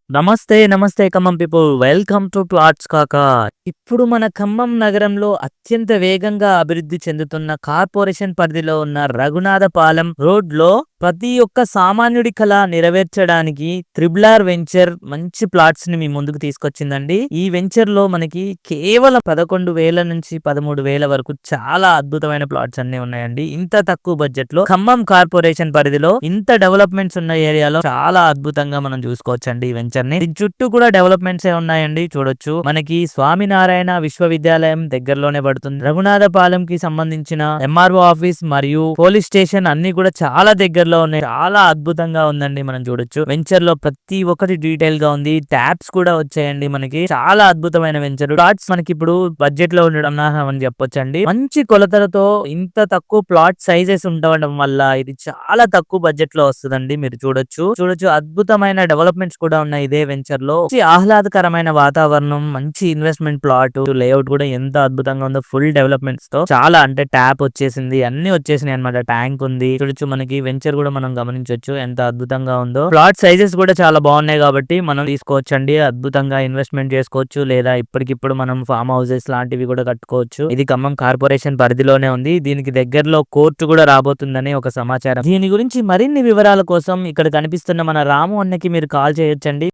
నమస్తే. నమస్తే Khammam people. Welcome to arts కాకా. ఇప్పుడు మన ఖమ్మం నగరంలో అత్యంత వేగంగా అభివృద్ధి చెందుతున్న కార్పొరేషన్ పరిధిలో ఉన్న రఘునాథపాలెం రోడ్‌లో ప్రతి ఒక్క సామాన్యుడి కల నెరవేర్చడానికి త్రిబుల్ ఆర్ వెంచర్ మంచి ప్లాట్స్‌ని మీ ముందుకు తీసుకొచ్చిందండి. ఈ వెంచర్‌లో మనకి కేవలం 11,000 నుంచి 13,000 వరకు చాలా అద్భుతమైన ప్లాట్స్ అన్నీ ఉన్నాయండి. ఇంత తక్కువ బడ్జెట్‌లో ఖమ్మం కార్పొరేషన్ పరిధిలో ఇంత డెవలప్‌మెంట్స్ ఉన్న ఏరియాలో చాలా అద్భుతంగా మనం చూసుకోవచ్చండి ఈ వెంచర్‌ని. దీని చుట్టూ కూడా డెవలప్‌మెంట్సే ఉన్నాయండి చూడొచ్చు. మనకి స్వామినారాయణ విశ్వవిద్యాలయం దగ్గరలోనే పడుతుంది. రఘునాథపాలెంకి సంబంధించిన ఎంఆర్ఓ ఆఫీస్ మరియు పోలీస్ స్టేషన్ అన్ని కూడా చాలా దగ్గరలో ఉన్నాయి. చాలా అద్భుతంగా ఉందండి మనం చూడొచ్చు. వెంచర్ లో ప్రతి ఒక్కటి డీటెయిల్ గా ఉంది. ట్యాబ్స్ కూడా వచ్చాయండి మనకి. చాలా అద్భుతమైన వెంచర్. ప్లాట్స్ మనకి ఇప్పుడు బడ్జెట్ లో ఉండడం అని చెప్పొచ్చండి. మంచి కొలతలతో ఇంత తక్కువ ప్లాట్ సైజెస్ ఉండడం వల్ల ఇది చాలా తక్కువ బడ్జెట్ లో వస్తుందండి. మీరు చూడొచ్చు అద్భుతమైన డెవలప్మెంట్స్ కూడా ఉన్నాయి ఇదే వెంచర్ లో. ఆహ్లాదకరమైన వాతావరణం, మంచి ఇన్వెస్ట్మెంట్ ప్లాట్, లేఅవుట్ కూడా ఎంత అద్భుతంగా ఉందో. ఫుల్ డెవలప్మెంట్స్ తో చాలా అంటే ట్యాప్ వచ్చేసింది, అన్ని వచ్చేసినాయి అనమాట. ట్యాంక్ ఉంది చూడొచ్చు. మనకి వెంచర్ కూడా మనం గమనించవచ్చు ఎంత అద్భుతంగా ఉందో. ప్లాట్ సైజెస్ కూడా చాలా బాగున్నాయి కాబట్టి మనం తీసుకోవచ్చండి. అద్భుతంగా ఇన్వెస్ట్మెంట్ చేసుకోవచ్చు, లేదా ఇప్పటికిప్పుడు మనం ఫామ్ హౌసెస్ లాంటివి కూడా కట్టుకోవచ్చు. ఇది ఖమ్మం కార్పొరేషన్ పరిధిలోనే ఉంది. దీనికి దగ్గరలో కోర్టు కూడా రాబోతుందని ఒక సమాచారం. దీని గురించి మరిన్ని వివరాల కోసం ఇక్కడ కనిపిస్తున్న మన రాము అన్నకి మీరు కాల్ చేయొచ్చండి.